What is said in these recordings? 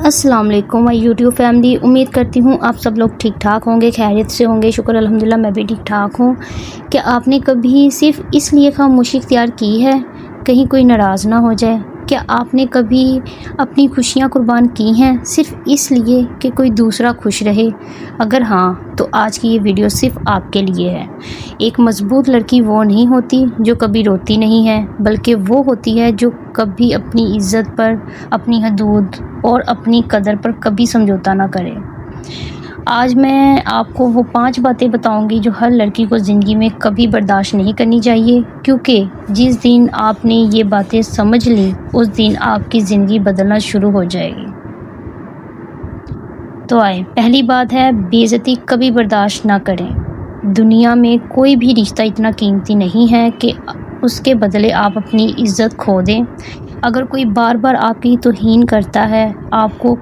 अस्सलाम वालेकुम my YouTube family. उम्मीद करती हूँ आप सब लोग ठीक ठाक होंगे, खैरियत से होंगे। शुक्र अल्हम्दुलिल्लाह मैं भी ठीक ठाक हूँ। क्या आपने कभी सिर्फ़ इसलिए खामोशी इख्तियार की है कहीं कोई नाराज़ ना हो जाए? क्या आपने कभी अपनी खुशियाँ कुर्बान की हैं सिर्फ़ इसलिए कि कोई दूसरा खुश रहे? अगर हाँ, तो आज की ये वीडियो सिर्फ़ आपके लिए है। एक मज़बूत लड़की वो नहीं होती जो कभी रोती नहीं है, बल्कि वो होती है जो कभी अपनी इज़्ज़त पर, अपनी हदूद और अपनी कदर पर कभी समझौता ना करे। आज मैं आपको वो 5 बातें बताऊंगी जो हर लड़की को ज़िंदगी में कभी बर्दाश्त नहीं करनी चाहिए, क्योंकि जिस दिन आपने ये बातें समझ ली उस दिन आपकी ज़िंदगी बदलना शुरू हो जाएगी। तो आए, पहली बात है बेइज्जती कभी बर्दाश्त ना करें। दुनिया में कोई भी रिश्ता इतना कीमती नहीं है कि उसके बदले आप अपनी इज़्ज़त खो दें। अगर कोई बार बार आपकी तौहीन करता है, आपको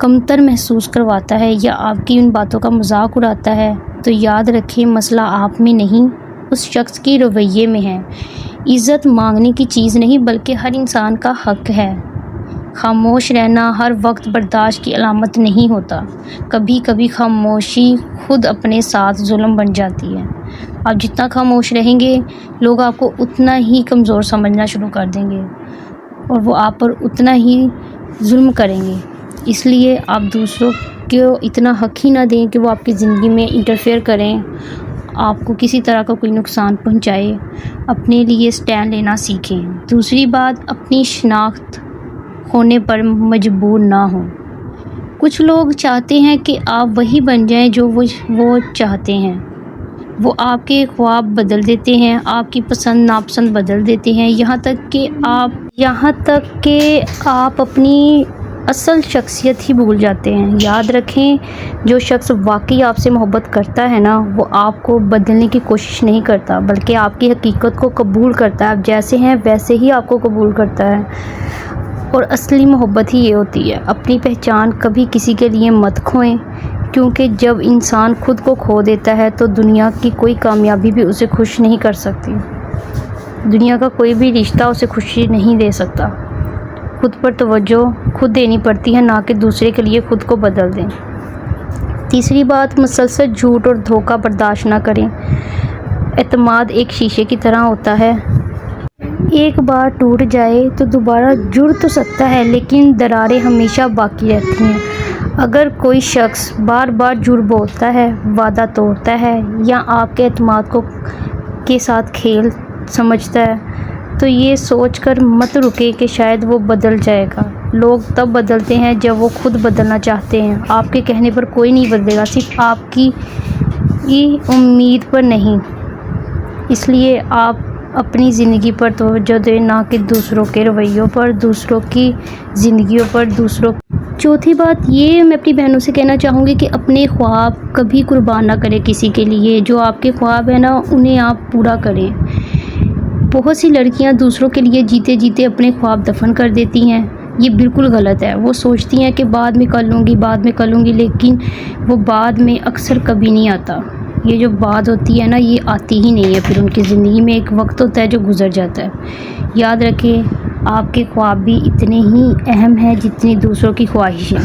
कमतर महसूस करवाता है या आपकी उन बातों का मजाक उड़ाता है, तो याद रखें मसला आप में नहीं, उस शख्स की रवैये में है। इज़्ज़त मांगने की चीज़ नहीं बल्कि हर इंसान का हक है। खामोश रहना हर वक्त बर्दाश्त की अलामत नहीं होता। कभी कभी खामोशी खुद अपने साथ जुल्म बन जाती है। आप जितना खामोश रहेंगे, लोग आपको उतना ही कमज़ोर समझना शुरू कर देंगे और वो आप पर उतना ही जुल्म करेंगे। इसलिए आप दूसरों को इतना हक ही ना दें कि वो आपकी ज़िंदगी में इंटरफेयर करें, आपको किसी तरह का कोई नुकसान पहुंचाए। अपने लिए स्टैंड लेना सीखें। दूसरी बात, अपनी शनाख्त होने पर मजबूर ना हो। कुछ लोग चाहते हैं कि आप वही बन जाएं जो वो चाहते हैं। वो आपके ख्वाब बदल देते हैं, आपकी पसंद नापसंद बदल देते हैं, यहाँ तक कि आप अपनी असल शख्सियत ही भूल जाते हैं। याद रखें, जो शख्स वाकई आपसे मोहब्बत करता है ना, वो आपको बदलने की कोशिश नहीं करता, बल्कि आपकी हकीकत को कबूल करता है। आप जैसे हैं वैसे ही आपको कबूल करता है, और असली मोहब्बत ही ये होती है। अपनी पहचान कभी किसी के लिए मत खोएं, क्योंकि जब इंसान खुद को खो देता है तो दुनिया की कोई कामयाबी भी उसे खुश नहीं कर सकती। दुनिया का कोई भी रिश्ता उसे खुशी नहीं दे सकता। खुद पर तवज्जो खुद देनी पड़ती है, ना कि दूसरे के लिए खुद को बदल दें। तीसरी बात, मुसलसल झूठ और धोखा बर्दाश्त ना करें। एतमाद एक शीशे की तरह होता है, एक बार टूट जाए तो दोबारा जुड़ तो सकता है, लेकिन दरारें हमेशा बाकी रहती हैं। अगर कोई शख्स बार बार झूठ बोलता है, वादा तोड़ता है या आपके एतमाद के साथ खेल समझता है, तो ये सोचकर मत रुके कि शायद वो बदल जाएगा। लोग तब बदलते हैं जब वो खुद बदलना चाहते हैं। आपके कहने पर कोई नहीं बदलेगा, सिर्फ आपकी उम्मीद पर नहीं। इसलिए आप अपनी ज़िंदगी पर तवज्जो दें, ना कि दूसरों के रवैयों पर, दूसरों की ज़िंदगियों पर। चौथी बात, ये मैं अपनी बहनों से कहना चाहूँगी कि अपने ख्वाब कभी कुर्बान ना करें किसी के लिए। जो आपके ख्वाब है ना, उन्हें आप पूरा करें। बहुत सी लड़कियां दूसरों के लिए जीते जीते अपने ख्वाब दफन कर देती हैं। ये बिल्कुल गलत है। वो सोचती हैं कि बाद में कर लूँगी, लेकिन वो बाद में अक्सर कभी नहीं आता। ये जो बात होती है ना, ये आती ही नहीं है। फिर उनकी ज़िंदगी में एक वक्त होता है जो गुजर जाता है। याद रखें, आपके ख्वाब भी इतने ही अहम हैं जितनी दूसरों की ख्वाहिशें।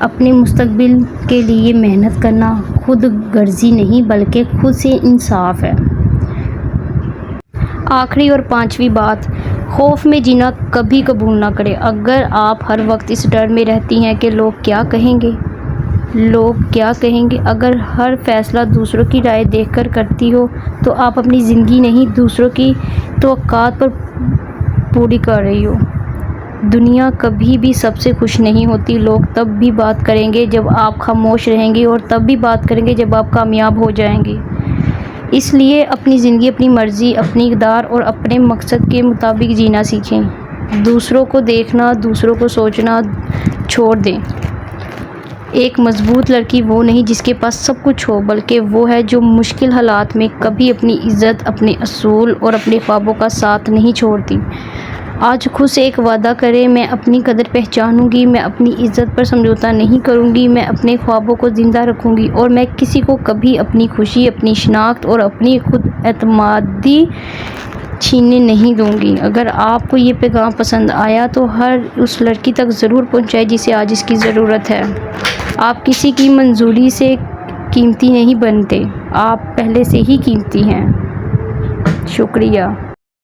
अपने मुस्तकबिल के लिए मेहनत करना खुद गर्जी नहीं बल्कि खुद से इंसाफ है। आखिरी और पांचवी बात, खौफ में जीना कभी कबूल ना करें। अगर आप हर वक्त इस डर में रहती हैं कि लोग क्या कहेंगे, अगर हर फैसला दूसरों की राय देखकर करती हो, तो आप अपनी ज़िंदगी नहीं दूसरों की तवक्कात पर पूरी कर रही हो। दुनिया कभी भी सबसे खुश नहीं होती। लोग तब भी बात करेंगे जब आप खामोश रहेंगे, और तब भी बात करेंगे जब आप कामयाब हो जाएंगे। इसलिए अपनी ज़िंदगी अपनी मर्ज़ी, अपनी इक़दार और अपने मकसद के मुताबिक जीना सीखें। दूसरों को देखना, दूसरों को सोचना छोड़ दें। एक मज़बूत लड़की वो नहीं जिसके पास सब कुछ हो, बल्कि वो है जो मुश्किल हालात में कभी अपनी इज़्ज़त, अपने असूल और अपने ख्वाबों का साथ नहीं छोड़ती। आज खुद से एक वादा करें, मैं अपनी कदर पहचानूंगी, मैं अपनी इज़्ज़त पर समझौता नहीं करूंगी, मैं अपने ख्वाबों को ज़िंदा रखूंगी, और मैं किसी को कभी अपनी खुशी, अपनी शनाख्त और अपनी खुद एतमादी چھیننے نہیں دوں گی۔ اگر آپ کو یہ پیغام پسند آیا تو ہر اس لڑکی تک ضرور پہنچائے جسے آج اس کی ضرورت ہے۔ آپ کسی کی منظوری سے قیمتی نہیں بنتے، آپ پہلے سے ہی قیمتی ہیں۔ شکریہ۔